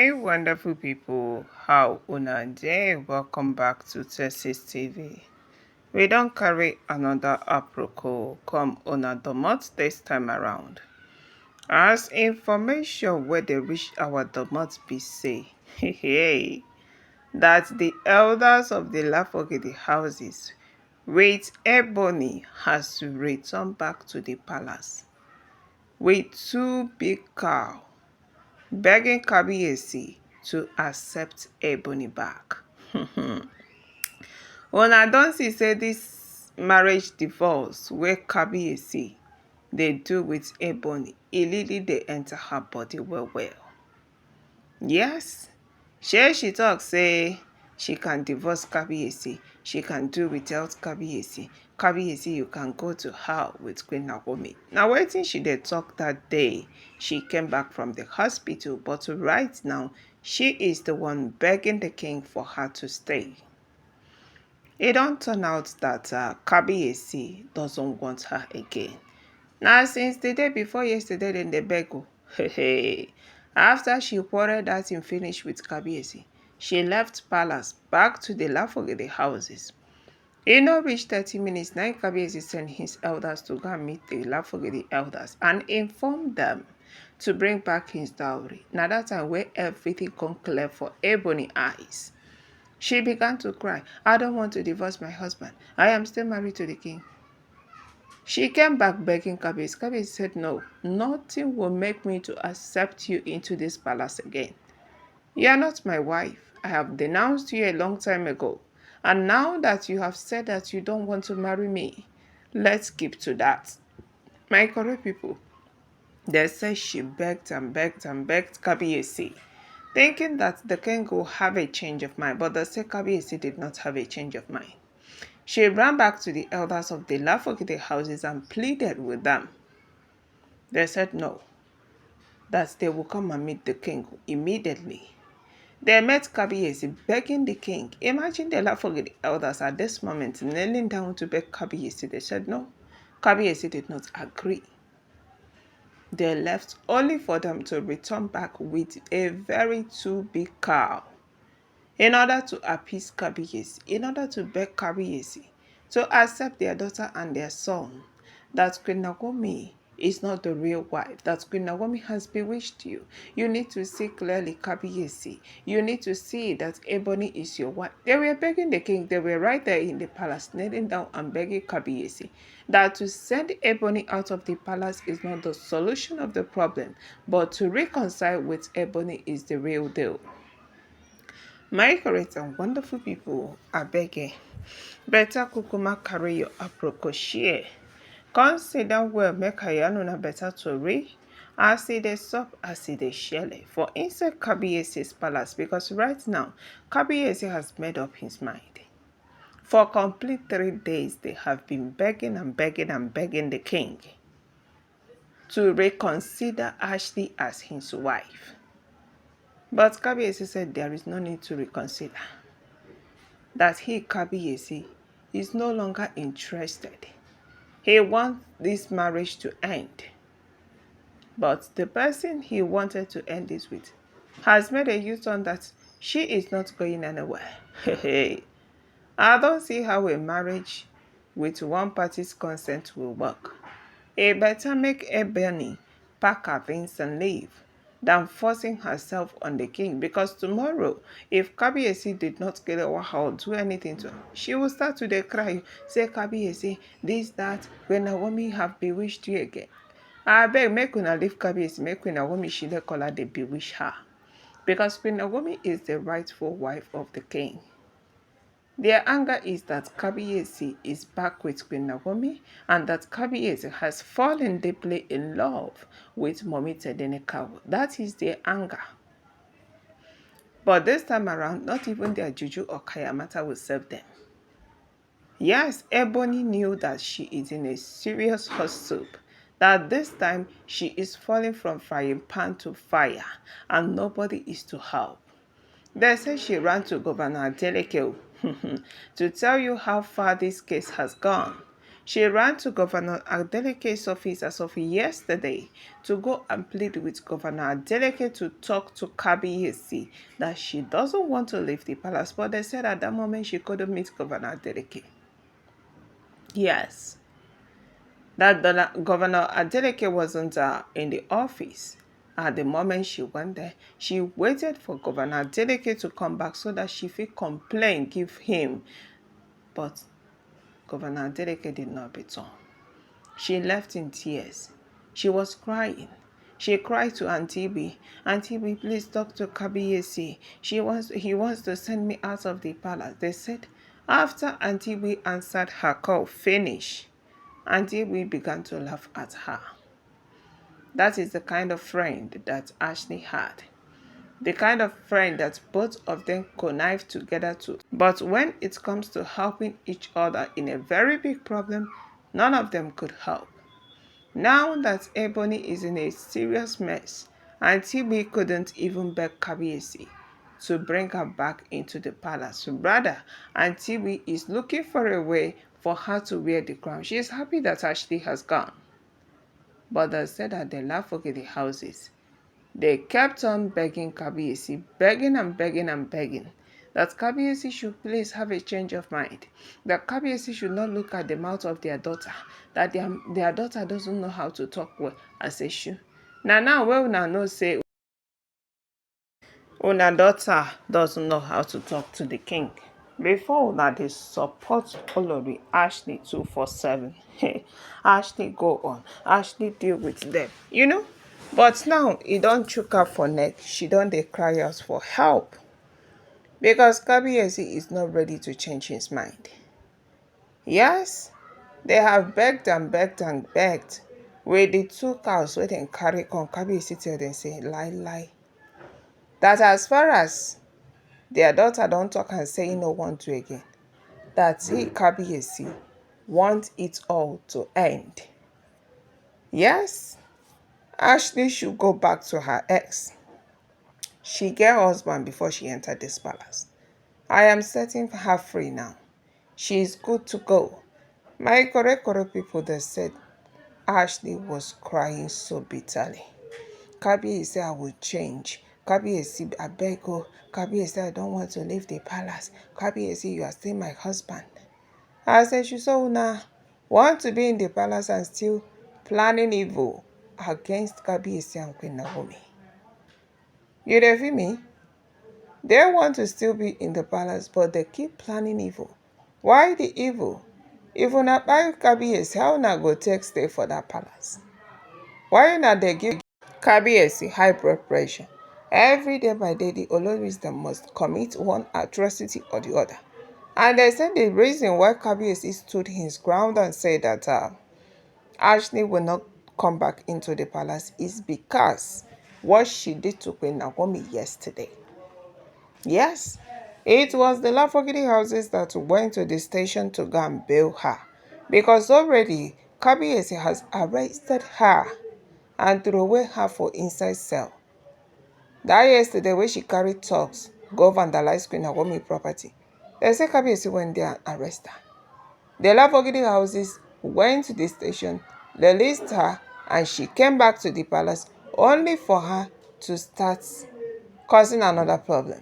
My wonderful people, how una dey? Welcome back to Texas TV. We don't carry another aproko come una domot this time around. As information where they reach our domot be say, hey, that the elders of the lafogidi houses with Ebony has returned back to the palace with two big cows begging Kabiyesi to accept Ebony back. Una don see say this marriage divorce wey Kabiyesi dey do with Ebony, e really dey enter her body well well. Yes, she talk say she can divorce Kabiyesi, she can do without Kabiyesi. Kabiyesi, you can go to hell with Queen Naomi. Now wetin she dey talk that day she came back from the hospital, but right now she is the one begging the king for her to stay. It don't turn out that Kabiyesi doesn't want her again. Now since the day before yesterday then they beg o. After she quarreled that and finished with Kabiyesi, she left palace back to the lafogidi houses. E no reach 30 minutes, now Kabiyesi sent his elders to go and meet the lafogidi elders and inform them to bring back his dowry. Now that time where everything come clear for Ebóny eyes. She began to cry. I don't want to divorce my husband. I am still married to the king. She came back begging Kabiyesi. Kabiyesi said, no, nothing will make me to accept you into this palace again. You are not my wife. I have denounced you a long time ago. And now that you have said that you don't want to marry me, let's keep to that. My correct people, they say she begged and begged and begged Kabiyesi, thinking that the king will have a change of mind. But they say Kabiyesi did not have a change of mind. She ran back to the elders of the lafogidi houses and pleaded with them. They said no, that they will come and meet the king immediately. They met Kabiyesi begging the king. Imagine the lafogidi elders at this moment kneeling down to beg Kabiyesi. They said no. Kabiyesi did not agree. They left only for them to return back with a very too big cow, in order to appease Kabiyesi, in order to beg Kabiyesi to accept their daughter and their son, that Queen Naomi is not the real wife, that Queen Naomi has bewitched you. You need to see clearly, Kabiyesi. You need to see that Ebony is your wife. They were begging the king. They were right there in the palace, kneeling down and begging Kabiyesi that to send Ebony out of the palace is not the solution of the problem, but to reconcile with Ebony is the real deal. My correct and wonderful people, I beg you, better kukuma carry your aproko share. Consider well make I yarn una better tori as e dey sup as e dey shele for inside Kabiyesi's palace, because right now Kabiyesi has made up his mind. For complete 3 days they have been begging and begging and begging the king to reconsider Ashley as his wife. But Kabiyesi said there is no need to reconsider. That he, Kabiyesi, is no longer interested. He wants this marriage to end. But the person he wanted to end this with has made a U-turn that she is not going anywhere. I don't see how a marriage with one party's consent will work. It better make Ebony pack her things and leave than forcing herself on the king, because tomorrow, if Kabiyesi did not kill her or do anything to her, she will start to cry, say, Kabiyesi, this, that, when Naomi have bewitched you again. I beg, make una leave Kabiyesi, make Queen Naomi silekunola dey bewitch her, because Queen Naomi is the rightful wife of the king. Their anger is that Kabiyesi is back with Queen Naomi and that Kabiyesi has fallen deeply in love with Mummy Tadenikawo. That is their anger. But this time around, not even their juju or kayamata will serve them. Yes, Ebony knew that she is in a serious hot soup, that this time she is falling from frying pan to fire and nobody is to help. They say she ran to Governor Adeleke to tell you how far this case has gone. She ran to Governor Adeleke's office as of yesterday to go and plead with Governor Adeleke to talk to Kabiyesi that she doesn't want to leave the palace, but they said at that moment she couldn't meet Governor Adeleke. Yes, that Governor Adeleke wasn't in the office. At the moment she went there, she waited for Governor Adeleke to come back so that she could complain, give him. But Governor Adeleke did not return. She left in tears. She was crying. She cried to Auntie B. Auntie B, please talk to Kabiyesi. He wants to send me out of the palace. They said after Auntie B answered her call, finish, Auntie B began to laugh at her. That is the kind of friend that Ashley had. The kind of friend that both of them connive together to. But when it comes to helping each other in a very big problem, none of them could help. Now that Ebony is in a serious mess, Auntie B couldn't even beg Kabiyesi to bring her back into the palace. Rather, Auntie B is looking for a way for her to wear the crown. She is happy that Ashley has gone. But they said that the lafogidi houses, they kept on begging Kabiyesi, begging and begging and begging, that Kabiyesi should please have a change of mind, that Kabiyesi should not look at the mouth of their daughter, that their daughter doesn't know how to talk well as a shoe. Now, well, now know say, una daughter doesn't know how to talk to the king. Before that, they support olori Ashley 247. Ashley go on. Ashley deal with them. But now, e don't chook her for neck. She don't dey cry out for help. Because Kabiyesi is not ready to change his mind. Yes, they have begged and begged and begged. With the 2 cows wey dem carry come, Kabiyesi tell them say, lie. That as far as their daughter don't talk and say he no want to again, that he, Kabiyesi, want it all to end. Yes, Ashley should go back to her ex. She get husband before she entered this palace. I am setting her free now. She is good to go. My correct people that said Ashley was crying so bitterly. Kabiyesi, I will change. Kabiyesi, I beg you. Kabiyesi, I don't want to leave the palace. Kabiyesi, you are still my husband. I said, she saw una want to be in the palace and still planning evil against Kabiyesi and Queen Naomi. You dey feel me? They want to still be in the palace, but they keep planning evil. Why the evil? If una buy Kabiyesi, how una go take stay for that palace? Why una dey give Kabiyesi high blood pressure? Every day by day, the oloris them must commit one atrocity or the other. And they said the reason why Kabiyesi stood his ground and said that Ashley will not come back into the palace is because what she did to Queen Naomi yesterday. Yes, it was the lafogidi houses that went to the station to go and bail her. Because already Kabiyesi has arrested her and throw away her for inside cell. That yesterday when she carried talks, go vandalize Queen Naomi property. They say Kabiyesi went there and arrested her. The lafogidi houses went to the station, released her, and she came back to the palace only for her to start causing another problem.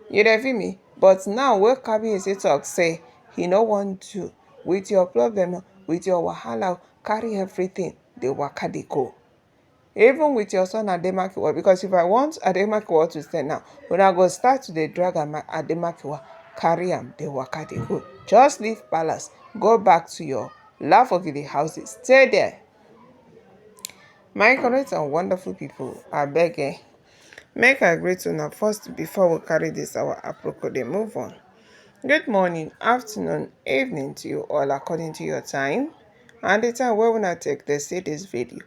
You dey feel me? But now wey Kabiyesi talk say he no want to, with your problem, with your wahala, carry everything, dey waka dey go. Even with your son Ademakiwa, because if I want Ademakiwa to stay now, when I go start to dey drag Ademakiwa, carry am, dey waka dey go. Just leave palace, go back to your lafogidi houses, stay there. My correct and wonderful people, abeg make I greet una first before we carry this our aproko dey move on. Good morning, afternoon, evening to you all according to your time and the time wey una take dey see this video.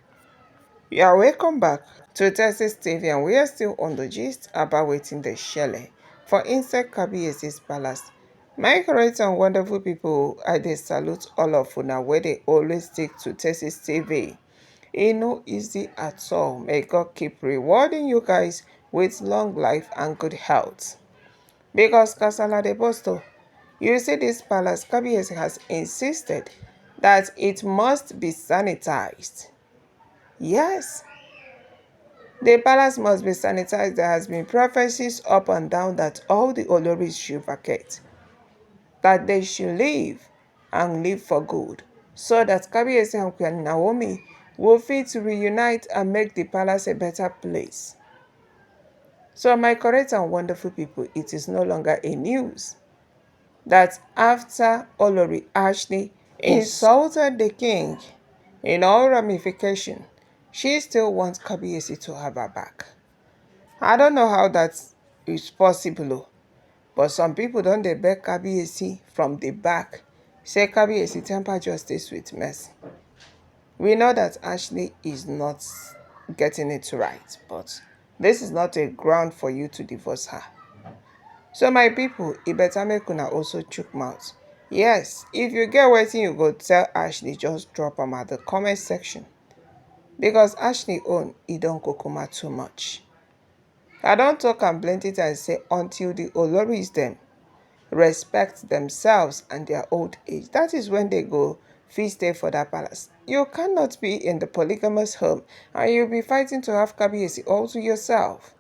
You are welcome back to Texas TV and we are still on the gist about wetin dey shele for inside Kabiyesi's palace. My correct and wonderful people, I dey salute all of una wey dey always stick to Texas TV. E no easy at all. May God keep rewarding you guys with long life and good health. Because kasala dey burst o. You see, this palace, Kabiyesi has insisted that it must be sanitized. Yes, the palace must be sanitized. There has been prophecies up and down that all the oloris should vacate, that they should leave and live for good, so that Kabiyesi and Queen Naomi will fit to reunite and make the palace a better place. So my correct and wonderful people, it is no longer a news that after Olori Ashley insulted the king in all ramification, she still wants Kabiyesi to have her back. I don't know how that is possible, but some people don't they beg Kabiyesi from the back, say Kabiyesi temper justice with mercy. We know that Ashley is not getting it right, but this is not a ground for you to divorce her. So my people, e better make una also chook mouth. Yes, if you get wetin you go tell Ashley, just drop am at the comment section. Because Ashley own, e don kukuma too much. I don talk am plenty times say until the oloris dem respect themselves and their old age, that is when they go fit stay for that palace. You cannot be in the polygamous home and you'll be fighting to have Kabiyesi all to yourself.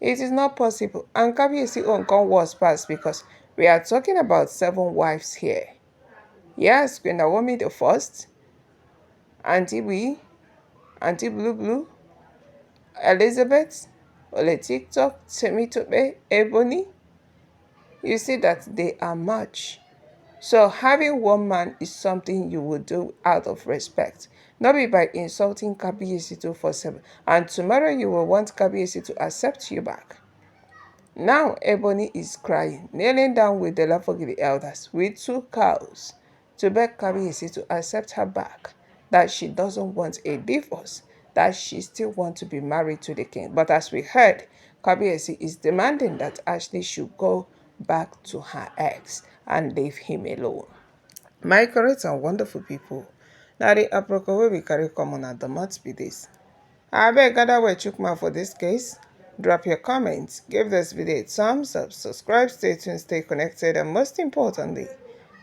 It is not possible. And Kabiyesi own come worse pass because we are talking about 7 wives here. Yes, Queen Naomi the first, Auntie Wee, Auntie Blue Blue, Elizabeth, Ole TikTok, Temitope, Ebony. You see that they are much. So having one man is something you will do out of respect. Not be by insulting Kabiyesi 247. And tomorrow you will want Kabiyesi to accept you back. Now Ebony is crying, kneeling down with the lafogidi elders with 2 cows to beg Kabiyesi to accept her back, that she doesn't want a divorce, that she still wants to be married to the king. But as we heard, Kabiyesi is demanding that Ashley should go back to her ex and leave him alone. My correct and wonderful people, na the aproko wey we carry come on at the month be this. Abeg gather well chook mouth for this case. Drop your comments, give this video a thumbs up, subscribe, stay tuned, stay connected, and most importantly,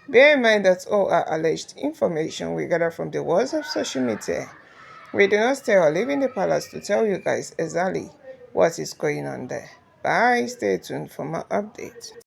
bear in mind that all our alleged information we gather from the walls of social media. We do not stay or live in the palace to tell you guys exactly what is going on there. Bye, stay tuned for more updates.